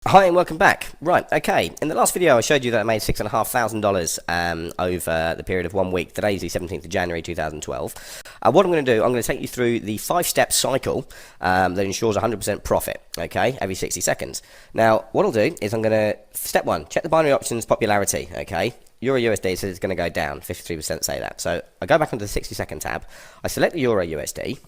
Hi and welcome back. Right, okay. In the last video I showed you that I made $6,500 over the period of 1 week. Today's the 17th of January 2012. What I'm going to do, I'm going to take you through the 5-step cycle that ensures 100% profit, okay, every 60 seconds. Now, what I'll do is I'm going to, step 1, check the binary options popularity, okay. Euro USD says it's going to go down, 53% say that. So I go back onto the 60-second tab, I select the Euro USD,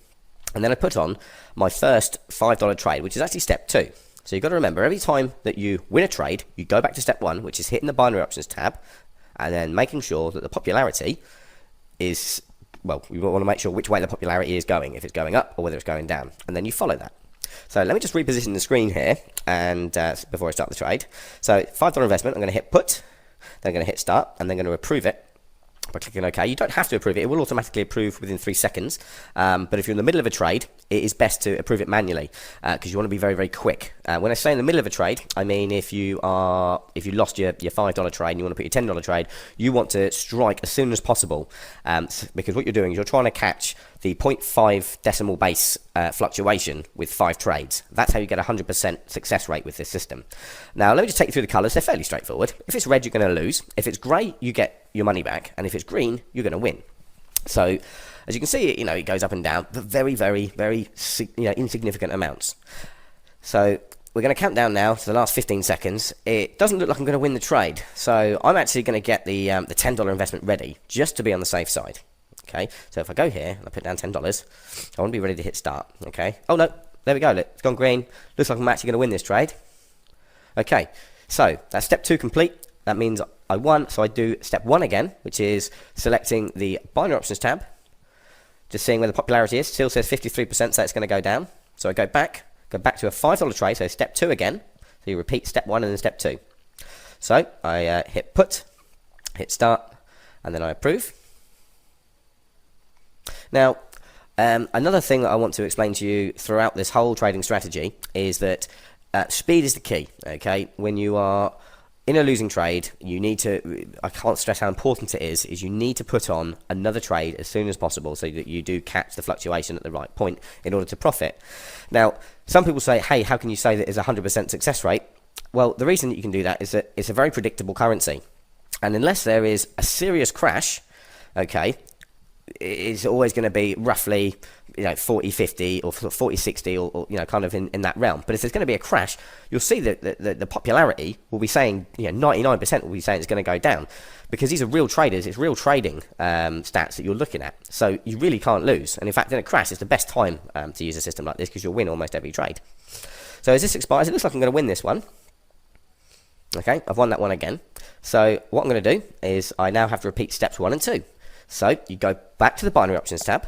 and then I put on my first $5 trade, which is actually step 2. So you've got to remember, every time that you win a trade, you go back to step 1, which is hitting the binary options tab, and then making sure that the popularity is, well, we want to make sure which way the popularity is going, if it's going up or whether it's going down, and then you follow that. So let me just reposition the screen here, and before I start the trade. So $5 investment, I'm going to hit put, then I'm going to hit start, and then going to approve it by clicking OK. You don't have to approve it, it will automatically approve within 3 seconds, but if you're in the middle of a trade, it is best to approve it manually, because you want to be very, very quick. When I say in the middle of a trade, I mean if you lost your $5 trade and you want to put your $10 trade, you want to strike as soon as possible, because what you're doing is you're trying to catch the 0.5 decimal base fluctuation with 5 trades. That's how you get a 100% success rate with this system. Now, let me just take you through the colours. They're fairly straightforward. If it's red, you're going to lose. If it's grey, you get your money back. And if it's green, you're going to win. So, as you can see, it goes up and down, but very, very, very insignificant amounts. So, we're going to count down now to the last 15 seconds. It doesn't look like I'm going to win the trade. So, I'm actually going to get the $10 investment ready, just to be on the safe side. Okay, so if I go here and I put down $10, I want to be ready to hit start. Okay, oh no, there we go, look, it's gone green. Looks like I'm actually going to win this trade. Okay, so that's step 2 complete. That means I won, so I do step 1 again, which is selecting the binary options tab, just seeing where the popularity is. Still says 53%, so it's going to go down. So I go back to a $5 trade, so step 2 again. So you repeat step 1 and then step 2. So I hit put, hit start, and then I approve. Now, another thing that I want to explain to you throughout this whole trading strategy is that speed is the key, okay? When you are in a losing trade, you need to, I can't stress how important it is you need to put on another trade as soon as possible so that you do catch the fluctuation at the right point in order to profit. Now, some people say, hey, how can you say that it's a 100% success rate? Well, the reason that you can do that is that it's a very predictable currency. And unless there is a serious crash, okay, it's always going to be roughly 40-50 or 40-60 or kind of in that realm. But if there's going to be a crash, you'll see that the popularity will be saying 99% will be saying it's going to go down, because these are real traders. It's real trading stats that you're looking at, so you really can't lose. And in fact, in a crash, it's the best time to use a system like this, because you'll win almost every trade. So as this expires, it looks like I'm going to win this one. Okay, I've won that one again. So what I'm going to do is I now have to repeat steps 1 and 2. So you go back to the binary options tab.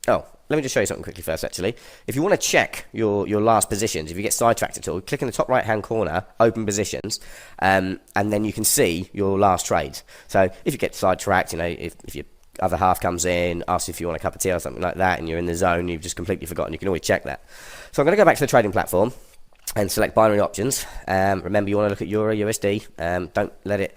Oh, let me just show you something quickly first, actually. If you want to check your last positions, if you get sidetracked at all, click in the top right-hand corner, open positions, and then you can see your last trades. So if you get sidetracked, if your other half comes in, asks if you want a cup of tea or something like that, and you're in the zone, you've just completely forgotten, you can always check that. So I'm going to go back to the trading platform and select binary options. Remember, you want to look at Euro USD. Don't let it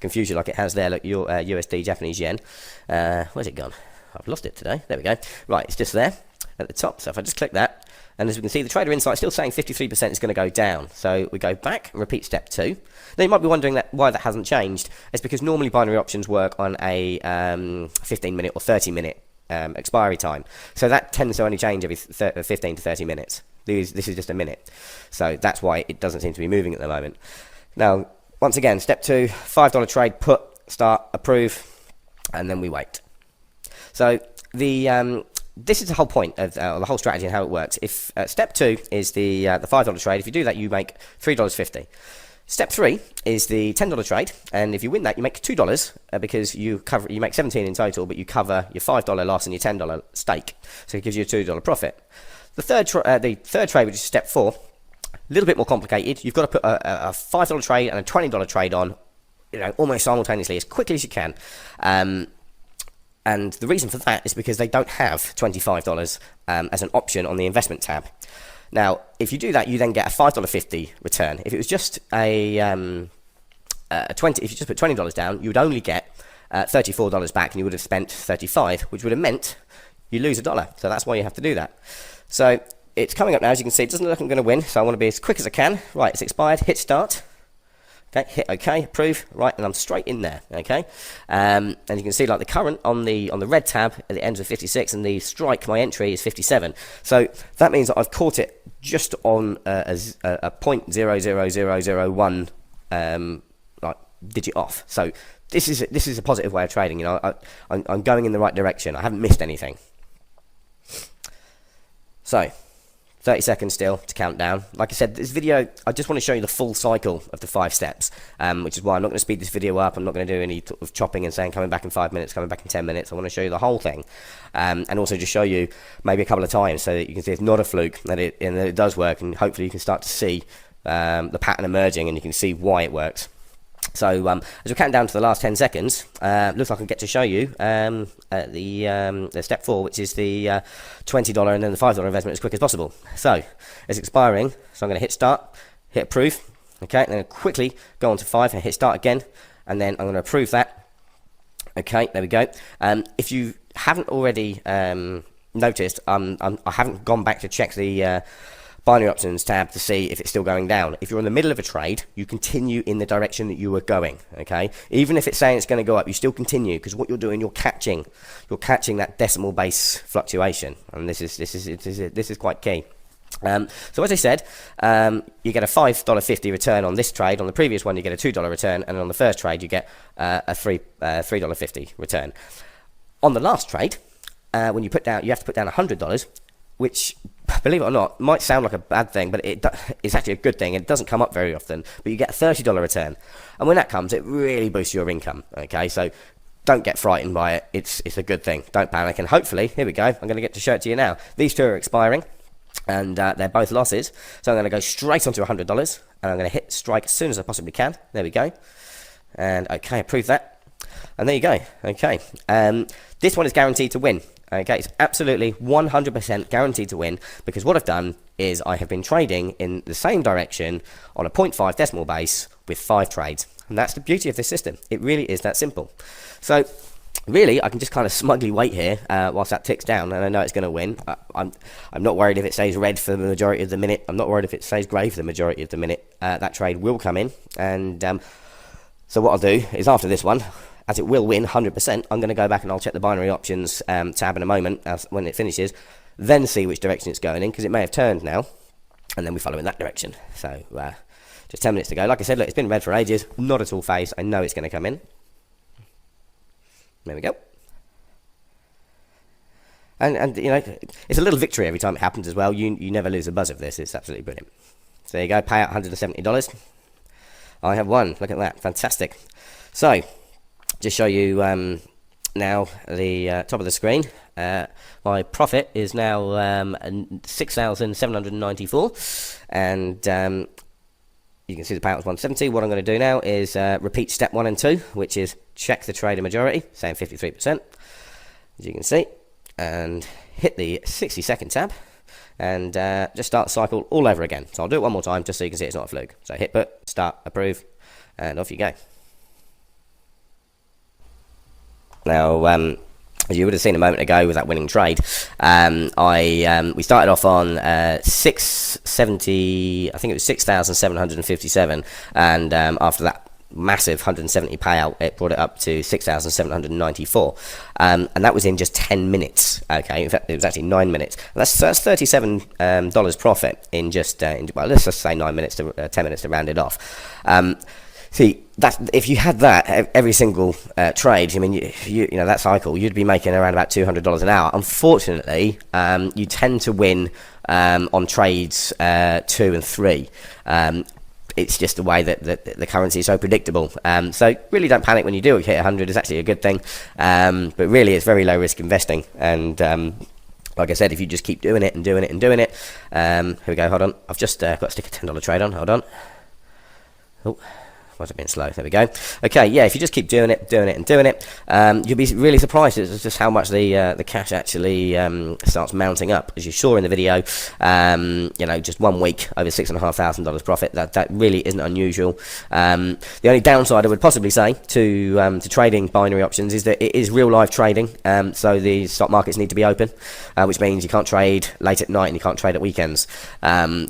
confuse you like it has there. Look, your USD Japanese yen. Where's it gone? I've lost it today. There we go. Right, it's just there at the top. So if I just click that, and as we can see, the trader insight is still saying 53% is going to go down. So we go back and repeat step 2. Now you might be wondering why that hasn't changed. It's because normally binary options work on a 15-minute or 30-minute expiry time. So that tends to only change every 15 to 30 minutes. This is just a minute. So that's why it doesn't seem to be moving at the moment. Now, once again, step 2, $5 trade, put, start, approve, and then we wait. So this is the whole point of the whole strategy and how it works. If step 2 is the $5 trade, if you do that, you make $3.50. Step 3 is the $10 trade, and if you win that, you make $2 because you make 17 in total, but you cover your $5 loss and your $10 stake, so it gives you a $2 profit. The third trade, which is step 4, a little bit more complicated. You've got to put a $5 trade and a $20 trade on, almost simultaneously as quickly as you can. And the reason for that is because they don't have $25 as an option on the investment tab. Now, if you do that, you then get a $5.50 return. If it was just if you just put $20 down, you would only get $34 back, and you would have spent $35, which would have meant you lose $1. So that's why you have to do that. So it's coming up now. As you can see, it doesn't look like I'm going to win, so I want to be as quick as I can. Right, it's expired. Hit start. Okay, hit OK, approve. Right, and I'm straight in there. Okay, and you can see like the current on the red tab at the end of 56, and the strike, my entry, is 57. So that means that I've caught it just on a 0.00001 like digit off. So this is a positive way of trading. You know, I'm going in the right direction. I haven't missed anything. So 30 seconds still to count down. Like I said, this video, I just want to show you the full cycle of the 5 steps, which is why I'm not going to speed this video up. I'm not going to do any sort of chopping and saying coming back in 5 minutes, coming back in 10 minutes. I want to show you the whole thing, and also just show you maybe a couple of times so that you can see it's not a fluke, and that it does work, and hopefully you can start to see the pattern emerging, and you can see why it works. So as we count down to the last 10 seconds, looks like I get to show you the step 4, which is the $20 and then the $5 investment as quick as possible. So it's expiring, so I'm going to hit start, hit approve, okay, and then quickly go on to 5 and hit start again, and then I'm going to approve that. Okay, there we go. If you haven't already noticed, I haven't gone back to check the binary options tab to see if it's still going down. If you're in the middle of a trade, you continue in the direction that you were going. Okay, even if it's saying it's going to go up, you still continue, because what you're doing, you're catching that decimal base fluctuation, and this is quite key. So as I said, you get a $5.50 return on this trade. On the previous one, you get a $2 return, and on the first trade, you get a $3.50 return. On the last trade, when you have to put down $100, which, believe it or not, might sound like a bad thing, but it's actually a good thing. It doesn't come up very often, but you get a $30 return, and when that comes, it really boosts your income. Okay, so don't get frightened by it. It's a good thing. Don't panic, and hopefully, here we go. I'm going to get to show it to you now. These two are expiring, and they're both losses, so I'm going to go straight onto $100, and I'm going to hit strike as soon as I possibly can. There we go, and okay, approve that, and there you go. Okay, this one is guaranteed to win. Okay, it's absolutely 100% guaranteed to win, because what I've done is I have been trading in the same direction on a 0.5 decimal base with 5 trades, and that's the beauty of this system. It really is that simple. So really, I can just kind of smugly wait here whilst that ticks down, and I know it's going to win. I'm not worried if it stays red for the majority of the minute. I'm not worried if it stays grey for the majority of the minute. That trade will come in, and so what I'll do is after this one, as it will win 100%, I'm going to go back and I'll check the binary options tab in a moment when it finishes, then see which direction it's going in, because it may have turned now, and then we follow in that direction. So just 10 minutes to go. Like I said, look, it's been red for ages, not at all phased. I know it's going to come in. There we go. And you know, it's a little victory every time it happens as well. You never lose a buzz of this. It's absolutely brilliant. So there you go, pay out $170. I have won. Look at that, fantastic. So just show you now the top of the screen. My profit is now 6,794, and you can see the payout was 170. What I'm going to do now is repeat step 1 and 2, which is check the trader majority, saying 53%, as you can see, and hit the 60-second tab, and just start the cycle all over again. So I'll do it one more time just so you can see it's not a fluke. So hit put, start, approve, and off you go. Now, as you would have seen a moment ago with that winning trade, we started off on 670, I think it was 6,757, and after that massive 170 payout, it brought it up to 6,794, and that was in just 10 minutes. Okay, in fact, it was actually 9 minutes. And that's $37 profit in just well, let's just say 9 minutes to 10 minutes to round it off. See, if you had that every single trade, I mean, you know that cycle, you'd be making around about $200 an hour. Unfortunately, you tend to win on trades 2 and 3. It's just the way that the currency is so predictable. So really don't panic when you do hit 100. It's actually a good thing. But really, it's very low risk investing. And like I said, if you just keep doing it and doing it and doing it, here we go. Hold on, I've just got to stick a $10 trade on. Hold on. Oh. Why's it been slow? There we go. Okay, yeah, if you just keep doing it, you'll be really surprised at just how much the cash actually starts mounting up. As you saw in the video, you know, just 1 week over $6,500 profit. That really isn't unusual. The only downside I would possibly say to trading binary options is that it is real life trading. So the stock markets need to be open, which means you can't trade late at night and you can't trade at weekends. For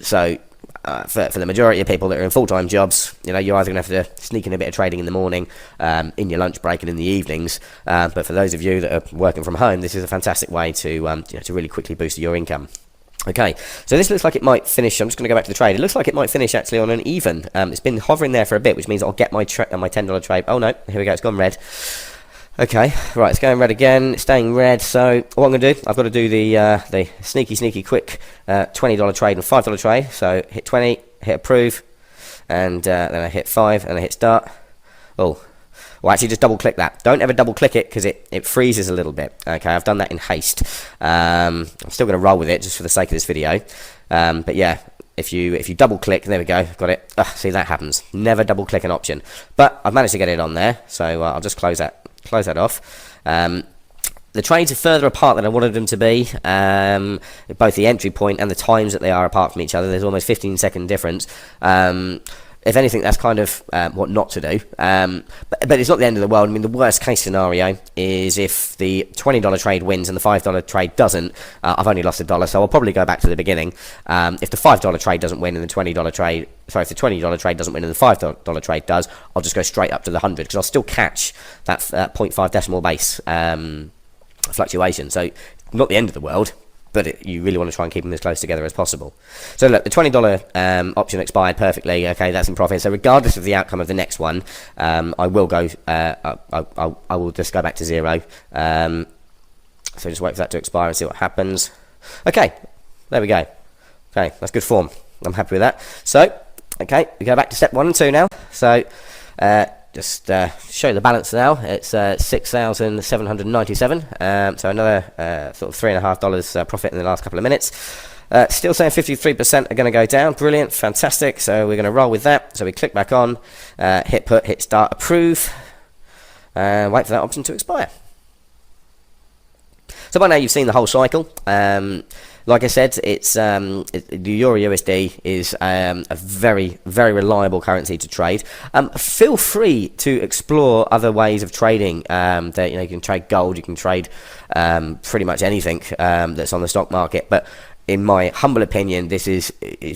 the majority of people that are in full-time jobs, you know, you're either going to have to sneak in a bit of trading in the morning, in your lunch break and in the evenings. But for those of you that are working from home, this is a fantastic way to, you know, to really quickly boost your income. Okay, so this looks like it might finish. I'm just going to go back to the trade. It looks like it might finish actually on an even. It's been hovering there for a bit, which means I'll get my $10 trade. Oh no, here we go. It's gone red. Okay, right, it's going red again, it's staying red, so what I'm going to do, I've got to do the sneaky quick $20 trade and $5 trade. So hit 20, hit approve, and then I hit 5 and I hit start. Well, actually just double click that. Don't ever double click it because it freezes a little bit. Okay, I've done that in haste. I'm still going to roll with it just for the sake of this video. But yeah, if you double click, there we go, got it. See, that happens. Never double click an option. But I've managed to get it on there, so I'll just close that off. The trades are further apart than I wanted them to be, both the entry point and the times that they are apart from each other. There's almost 15-second difference. If anything, that's kind of what not to do. But it's not the end of the world. I mean, the worst case scenario is if the $20 trade wins and the $5 trade doesn't. I've only lost $1, so I'll probably go back to the beginning. If the $5 trade doesn't win and the $20 trade, sorry, if the $20 trade doesn't win and the $5 trade does, I'll just go straight up to the 100 because I'll still catch that 0.5 decimal base fluctuation. So not the end of the world. But you really want to try and keep them as close together as possible. So look, the $20 option expired perfectly. Okay, that's in profit. So regardless of the outcome of the next one, I will go. I will just go back to 0. So just wait for that to expire and see what happens. Okay, there we go. Okay, that's good form. I'm happy with that. So, okay, we go back to step 1 and 2 now. So, just show the balance now. It's $6,797. So another sort of $3.50 profit in the last couple of minutes. Still saying 53% are going to go down. Brilliant, fantastic. So we're going to roll with that. So we click back on, hit put, hit start, approve, and wait for that option to expire. So by now you've seen the whole cycle. Like I said, it's the Euro USD is a very reliable currency to trade. Feel free to explore other ways of trading. That, you know, you can trade gold, you can trade pretty much anything that's on the stock market. But in my humble opinion, this is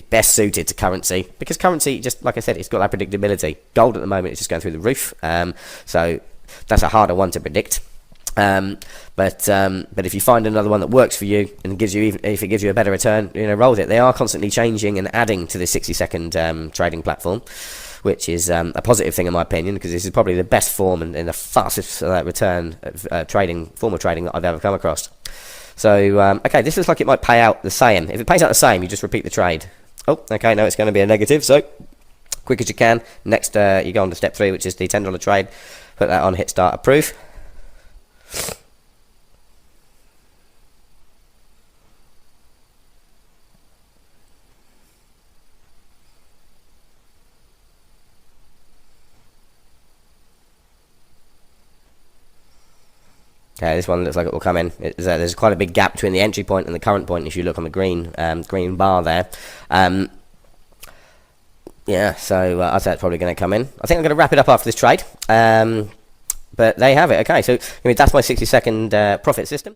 best suited to currency because currency, just like I said, it's got that predictability. Gold at the moment is just going through the roof, so that's a harder one to predict. But if you find another one that works for you and gives you, even if it gives you a better return, you know, roll with it. They are constantly changing and adding to the 60-second trading platform, which is a positive thing in my opinion because this is probably the best form and the fastest return form of trading that I've ever come across. So okay, this looks like it might pay out the same. If it pays out the same, you just repeat the trade. Oh, okay, no, it's going to be a negative. So quick as you can. Next, you go on to step 3, which is the $10 trade. Put that on, hit start, approve. Okay, this one looks like it will come in. There's quite a big gap between the entry point and the current point if you look on the green bar there. Yeah, so I'd say it's probably going to come in. I think I'm going to wrap it up after this trade. But there you have it. Okay, so I mean, that's my 60-second profit system.